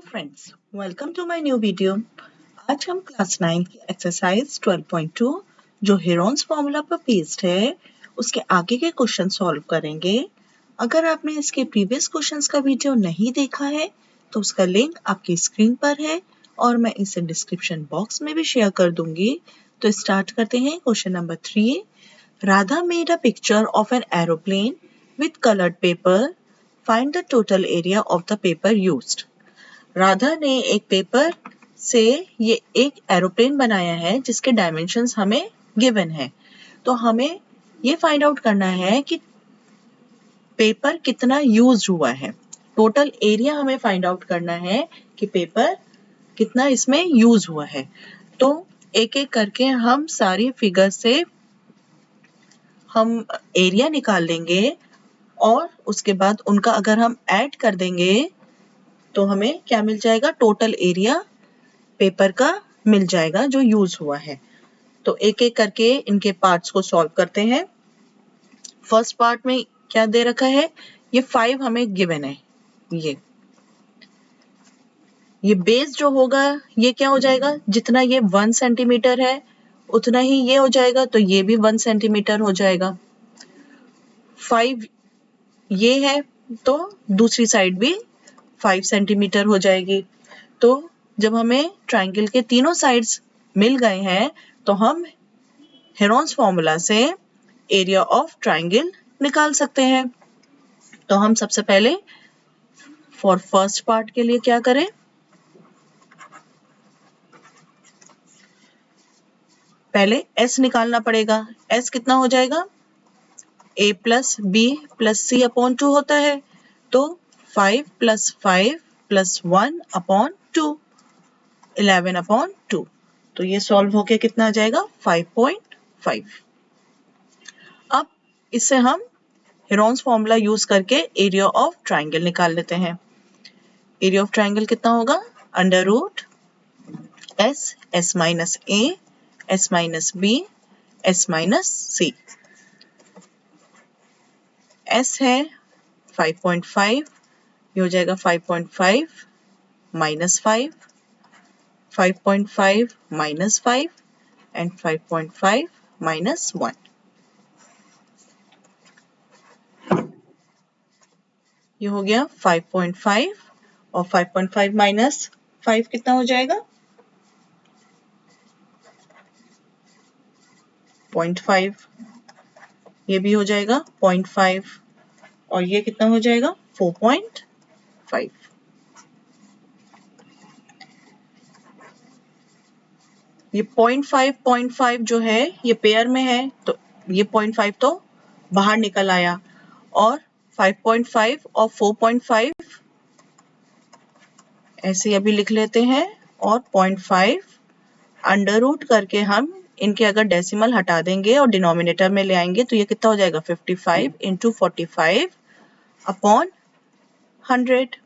Friends, welcome to my new video. आज हम class 9 की एक्सरसाइज 12.2 जो हेरोन्स फॉर्मूला पर बेस्ड है उसके आगे के क्वेश्चन सॉल्व करेंगे। अगर आपने इसके प्रीवियस क्वेश्चंस का वीडियो नहीं देखा है तो उसका लिंक आपकी स्क्रीन पर है और मैं इसे डिस्क्रिप्शन बॉक्स में भी शेयर कर दूंगी। तो स्टार्ट करते हैं। Question number 3, Radha made a picture of an aeroplane with coloured paper. Find the total area of the paper used. Radha ने एक पेपर से ये एक एरोप्लेन बनाया है जिसके डायमेंशंस हमें गिवन है। तो हमें ये फाइंड आउट करना है कि पेपर कितना यूज हुआ है। टोटल एरिया हमें फाइंड आउट करना है कि पेपर कितना इसमें यूज हुआ है। तो एक एक करके हम सारी फिगर से हम एरिया निकाल लेंगे और उसके बाद उनका अगर हम ऐड कर देंगे तो हमें क्या मिल जाएगा, टोटल एरिया पेपर का मिल जाएगा जो यूज हुआ है। तो एक एक करके इनके पार्ट्स को सॉल्व करते हैं। फर्स्ट पार्ट में क्या दे रखा है, ये 5 हमें गिवन है। ये बेस जो होगा ये क्या हो जाएगा, जितना ये 1 सेंटीमीटर है उतना ही ये हो जाएगा, तो ये भी 1 सेंटीमीटर हो जाएगा। 5 ये है तो दूसरी साइड भी 5 सेंटीमीटर हो जाएगी। तो जब हमें ट्रायंगल के तीनों साइड्स मिल गए हैं तो हम हेरोन्स फॉर्मूला से एरिया ऑफ ट्रायंगल निकाल सकते हैं। तो हम सबसे पहले फॉर फर्स्ट पार्ट के लिए क्या करें, पहले s निकालना पड़ेगा। s कितना हो जाएगा, a plus b plus c upon 2 होता है। तो 5 प्लस 5 प्लस 1 अपॉन 2, 11 अपॉन 2। तो ये सॉल्व होके कितना आ जाएगा, 5.5। अब इससे हम हेरोन्स फॉर्मूला यूज करके एरिया ऑफ ट्रायंगल निकाल लेते हैं। एरिया ऑफ ट्रायंगल कितना होगा, under root s, s minus a, s minus b, s minus c. S है 5.5, ये हो जाएगा 5.5 माइनस 5, 5.5 माइनस 5 एंड 5.5 माइनस 1। ये हो गया 5.5 और 5.5 माइनस 5 कितना हो जाएगा, 0.5। ये भी हो जाएगा 0.5 और ये कितना हो जाएगा 4.5। ये 0.5 जो है ये पेयर में है तो ये 0.5 तो बाहर निकल आया और 5.5 और 4.5 ऐसे अभी लिख लेते हैं और 0.5 अंडर रूट करके हम इनके अगर डेसिमल हटा देंगे और डिनोमिनेटर में ले आएंगे तो ये कितना हो जाएगा, 55 इंटू 45 अपॉन 100।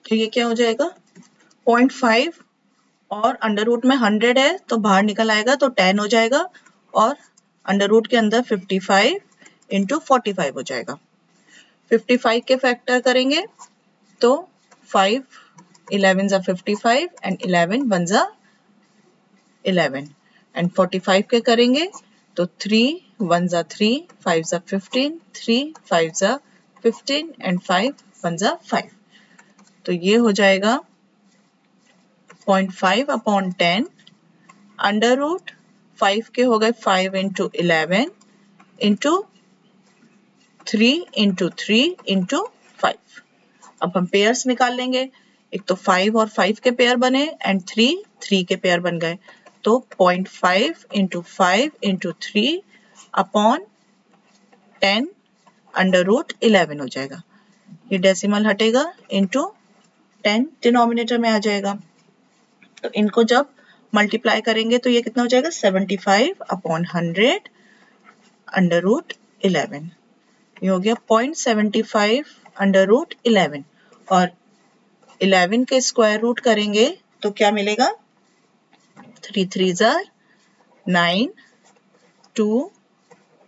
तो ये क्या हो जाएगा, 0.5 और अंडर रूट में 100 है तो बाहर निकल आएगा तो 10 हो जाएगा और अंडर रूट के अंदर 55 इंटू 45 हो जाएगा। 55 के फैक्टर करेंगे तो 5 11 जा 55 एंड 11 1 जा 11 एंड 45 के करेंगे तो 3 1 जा 3, 5 जा 15, 3 5 जा 15 एंड 5 1 जा 5। तो ये हो जाएगा 0.5 अपॉन 10 अंडर रूट 5 के हो गए 5 इंटू 11 इंटू 3 इंटू 3 इंटू 5। अब हम पेयर्स निकाल लेंगे। एक तो 5 और 5 के पेयर बने एंड 3 के पेयर बन गए। तो 0.5 into 5 into 3 upon 10 under root 11 हो जाएगा। ये डेसिमल हटेगा इंटू 10 डिनोमिनेटर में आ जाएगा। तो इनको जब मल्टीप्लाई करेंगे तो ये कितना हो जाएगा, 75 अपॉन 100 अंडर रूट 11। ये हो गया 0.75 अंडर रूट 11 और 11 के स्क्वायर रूट करेंगे तो क्या मिलेगा, 3 3 जार 9, 2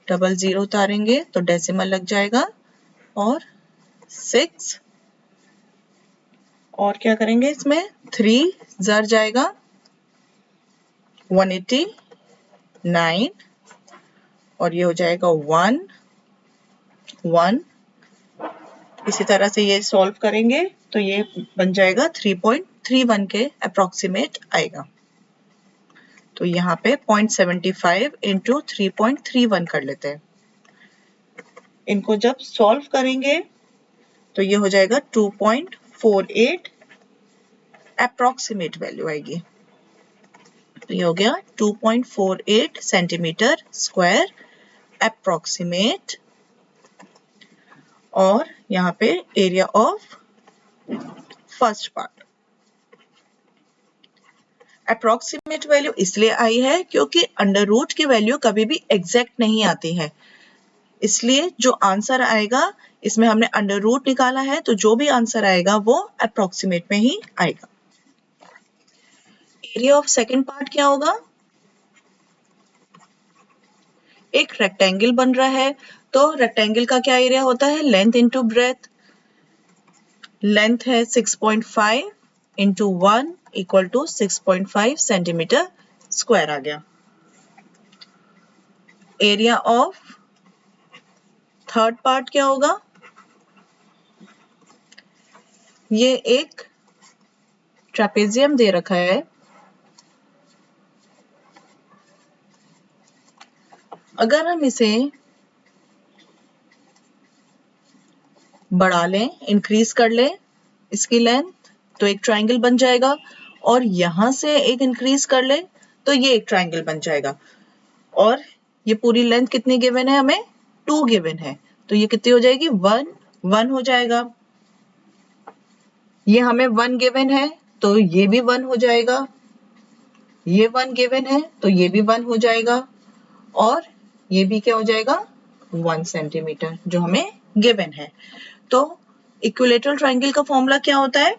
00 उतारेंगे तो डेसिमल लग जाएगा और 6 और क्या करेंगे इसमें 3 जर जाएगा 189 और ये हो जाएगा 1 1। इसी तरह से ये सॉल्व करेंगे तो ये बन जाएगा 3.31 के अप्रोक्सीमेट आएगा। तो यहाँ पे 0.75 इंटू 3.31 कर लेते हैं। इनको जब सॉल्व करेंगे तो ये हो जाएगा 2.48 अप्रोक्सीमेट वैल्यू आएगी। तो ये हो गया 2.48 सेंटीमीटर स्क्वायर अप्रोक्सीमेट। और यहाँ पे area of first part. Approximate value इसलिए आई है क्योंकि अंडर रूट की वैल्यू कभी भी एग्जैक्ट नहीं आती है, इसलिए जो आंसर आएगा इसमें हमने अंडर रूट निकाला है तो जो भी आंसर आएगा वो अप्रोक्सीमेट में ही आएगा। एरिया ऑफ सेकंड पार्ट क्या होगा? एक रेक्टेंगल बन रहा है तो रेक्टेंगल का क्या एरिया होता है? Length into breadth. लेंथ है 6.5 into 1 equal to 6.5 centimetre square आ गया। एरिया ऑफ थर्ड पार्ट क्या होगा? ये एक ट्रेपेजियम दे रखा है, अगर हम इसे बढ़ा लें, इंक्रीज कर लें इसकी लेंथ तो एक ट्रायंगल बन जाएगा, और यहां से एक इंक्रीज कर ले तो ये एक ट्रायंगल बन जाएगा। और ये पूरी लेंथ कितनी गिवन है? हमें 2 गिवन है, तो ये कितनी हो जाएगी? 1 हो जाएगा। ये हमें 1 गिवन है तो ये भी 1 हो जाएगा। ये 1 गिवन है तो ये भी 1 हो जाएगा, और ये भी क्या हो जाएगा? 1 सेंटीमीटर जो हमें गिवन है। तो इक्विलेटरल ट्रायंगल का फॉर्मूला क्या होता है?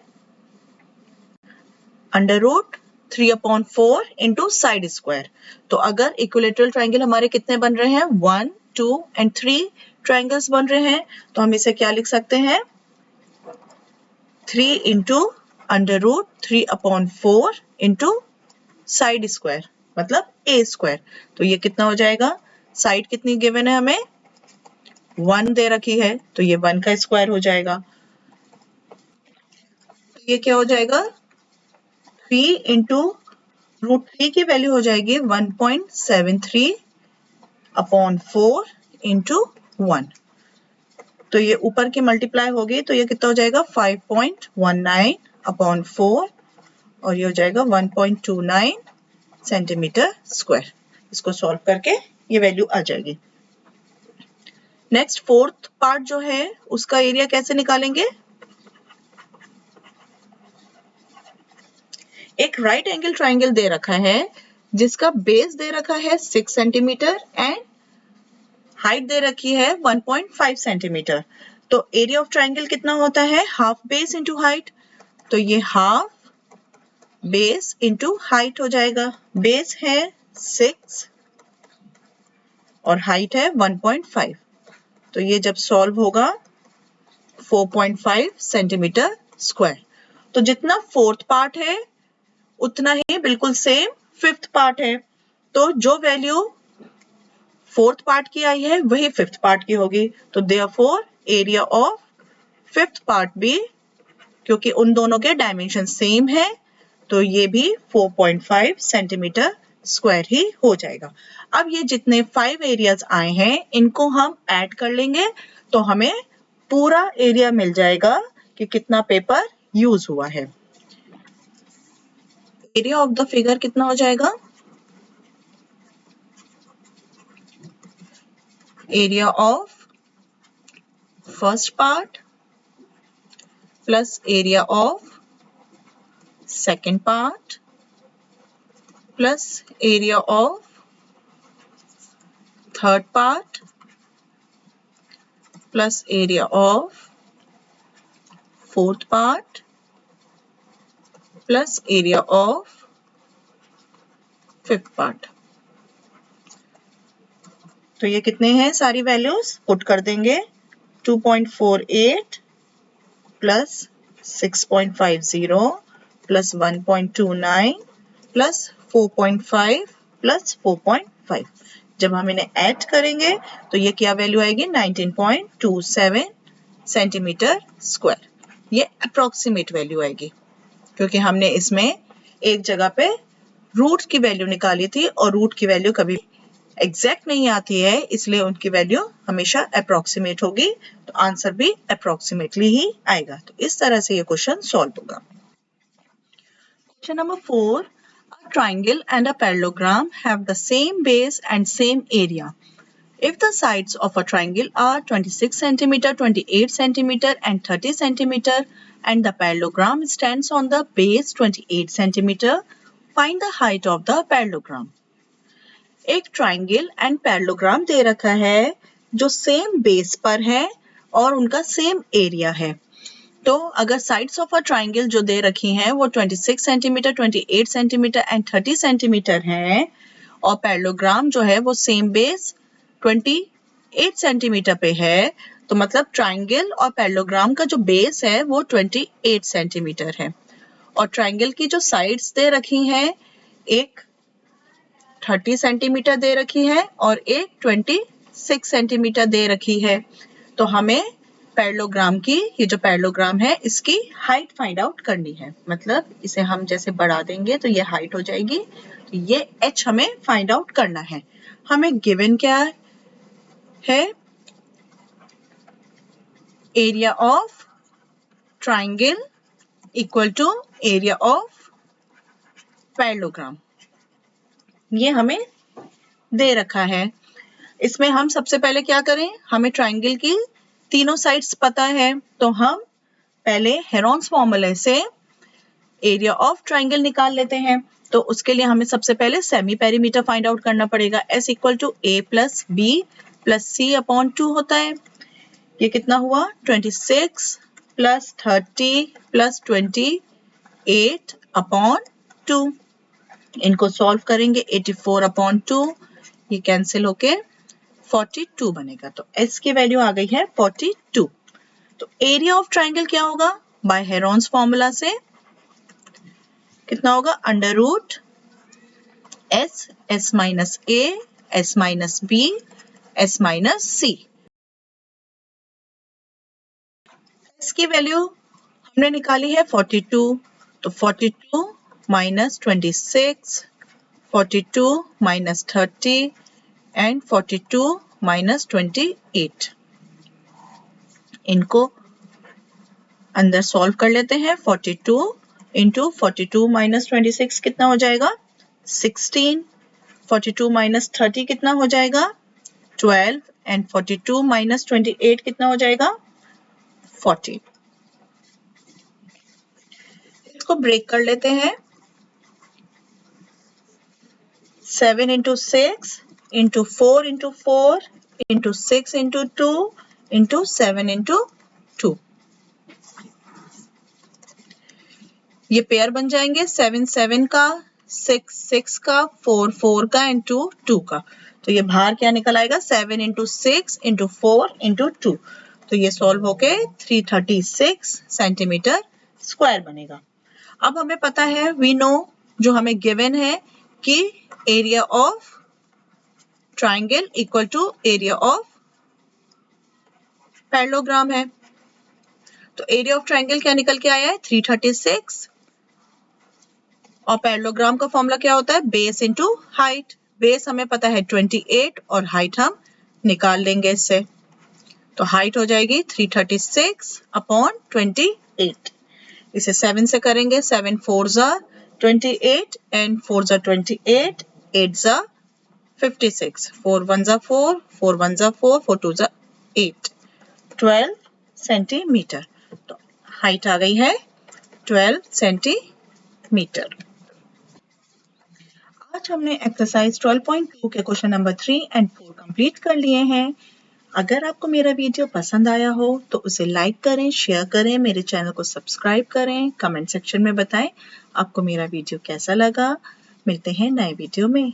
Under root 3/4 into side square. तो अगर इक्विलेटरल ट्रायंगल हमारे कितने बन रहे हैं? 1, 2 एंड 3 ट्रायंगल्स बन रहे हैं, तो हम इसे क्या लिख सकते हैं? 3 into under root 3/4 into side square मतलब a स्क्वायर। तो ये कितना हो जाएगा? साइड कितनी गिवन है हमें? 1 दे रखी है तो ये 1 का स्क्वायर हो जाएगा। तो ये क्या हो जाएगा? 3 इंटू रूट 3 की वैल्यू हो जाएगी 1.73/4 इंटू 1। तो ये ऊपर की मल्टीप्लाई होगी तो ये कितना हो जाएगा? 5.19/4 और ये हो जाएगा 1.29 सेंटीमीटर स्क्वायर। इसको सॉल्व करके ये वैल्यू आ जाएगी। नेक्स्ट फोर्थ पार्ट जो है उसका एरिया कैसे निकालेंगे? एक राइट एंगल ट्रायंगल दे रखा है जिसका बेस दे रखा है 6 सेंटीमीटर एंड हाइट दे रखी है 1.5 सेंटीमीटर। तो एरिया ऑफ ट्रायंगल कितना होता है? Half base into height. तो ये हाफ बेस इंटू हाइट हो जाएगा। बेस है 6 और हाइट है 1.5, तो ये जब सॉल्व होगा 4.5 सेंटीमीटर स्क्वायर। तो जितना फोर्थ पार्ट है उतना ही बिल्कुल सेम फिफ्थ पार्ट है। तो जो वैल्यू फोर्थ पार्ट की आई है वही फिफ्थ पार्ट की होगी। तो therefore area of fifth part भी, क्योंकि उन दोनों के डायमेंशन सेम है, तो ये भी 4.5 सेंटीमीटर स्क्वायर ही हो जाएगा। अब ये जितने 5 एरियाज आए हैं इनको हम ऐड कर लेंगे तो हमें पूरा एरिया मिल जाएगा कि कितना पेपर यूज हुआ है। एरिया ऑफ द फिगर कितना हो जाएगा? Area of first part plus area of second part plus area of third part plus area of fourth part plus area of fifth part. तो ये कितने हैं? सारी वैल्यूज पुट कर देंगे। 2.48 प्लस 6.50 plus 1.29 plus 4.5 plus 4.5। जब हम इन्हें ऐड करेंगे तो ये क्या वैल्यू आएगी 19.27 सेंटीमीटर स्क्वायर। ये अप्रोक्सीमेट वैल्यू आएगी क्योंकि हमने इसमें एक जगह पे रूट की वैल्यू निकाली थी और रूट की वैल्यू कभी एग्जैक्ट नहीं आती है, इसलिए उनकी वैल्यू हमेशा अप्रोक्सीमेट होगी, तो आंसर भी अप्रोक्सीमेटली ही आएगा। तो इस तरह से ये क्वेश्चन सॉल्व होगा। Question number 4, a triangle and a parallelogram have the same base and same area. If the sides of a triangle are 26 cm, 28 cm and 30 cm and the parallelogram stands on the base 28 cm, find the height of the parallelogram. एक triangle and parallelogram दे रखा है जो same base पर है और उनका same area है। तो अगर साइड्स ऑफ अ ट्राइंगल जो दे रखी हैं वो 26 सेंटीमीटर, 28 सेंटीमीटर एंड 30 सेंटीमीटर हैं और पैरेललोग्राम जो है वो सेम बेस 28 सेंटीमीटर पे है, तो मतलब ट्राइंगल और पैरेललोग्राम का जो बेस है वो 28 सेंटीमीटर है और ट्राइंगल की जो साइड्स दे रखी हैं एक 30 सेंटीमीटर दे रखी है और एक 26 सेंटीमीटर दे रखी है। तो हमें पैरेललोग्राम की, ये जो पैरेललोग्राम है इसकी हाइट फाइंड आउट करनी है। मतलब इसे हम जैसे बढ़ा देंगे तो ये हाइट हो जाएगी, तो ये h हमें फाइंड आउट करना है। हमें गिवन क्या है, area of triangle equal to area of parallelogram, ये हमें दे रखा है। इसमें हम सबसे पहले क्या करें, हमें ट्राइंगल की तीनों साइड्स पता है, तो हम पहले हेरोन्स फॉर्मूले से एरिया ऑफ ट्राइंगल निकाल लेते हैं। तो उसके लिए हमें सबसे पहले सेमी पेरीमीटर फाइंड आउट करना पड़ेगा। S equal to A plus B plus C upon 2 होता है। ये कितना हुआ 26 प्लस 30 प्लस 28 अपॉन 2। इनको सॉल्व करेंगे 84 अपॉन 2, ये कैंसिल होके 42 बनेगा। तो S की वैल्यू आ गई है 42। तो एरिया ऑफ ट्राइंगल क्या होगा, बाय हेरोन्स फॉर्मूला से कितना होगा under root S, S minus A, S minus B, S minus C। S की वैल्यू हमने निकाली है 42, तो 42 माइनस 26, 42 माइनस 30 एंड 42 माइनस 28। इनको अंदर सॉल्व कर लेते हैं। 42 इंटू 42 माइनस 26 कितना हो जाएगा 16, 42 माइनस 30 कितना हो जाएगा 12 एंड 42 माइनस 28 कितना हो जाएगा 40। इसको ब्रेक कर लेते हैं। 7 into 6 into 4 into 4 into 6 into 2 into 7 into 2, ये पेयर बन जाएंगे 7 7 का, 6 6 का, 4 4 का एंड 2 2 का। तो ये बाहर क्या निकल आएगा 7 इंटू 6 इंटू 4 इंटू 2, तो ये सॉल्व होके 336 सेंटीमीटर स्क्वायर बनेगा। अब हमें पता है, वी नो, जो हमें गिवन है कि area of triangle equal to area of parallelogram है। तो एरिया ऑफ ट्राइंगल क्या निकल के आया है 336 और पैरेललोग्राम का फॉर्मूला क्या होता है बेस इनटू हाइट। बेस हमें पता है 28 और हाइट हम निकाल लेंगे इससे, तो हाइट हो जाएगी 336 अपॉन 28। इसे 7 से करेंगे, 7 4 जा 28 एंड 4 जा 28, 8 जा 56, 4 1 जा 4, 4 1 जा 4, 4 2 जा 8, 12 सेंटीमीटर। तो हाइट आ गई है 12 सेंटीमीटर। आज हमने एक्सरसाइज 12.2 के क्वेश्चन नंबर 3 एंड 4 कंप्लीट कर लिए हैं। अगर आपको मेरा वीडियो पसंद आया हो तो उसे लाइक करें, शेयर करें, मेरे चैनल को सब्सक्राइब करें, कमेंट सेक्शन में बताएं आपको मेरा वीडियो कैसा लगा। मिलते हैं नए वीडियो में।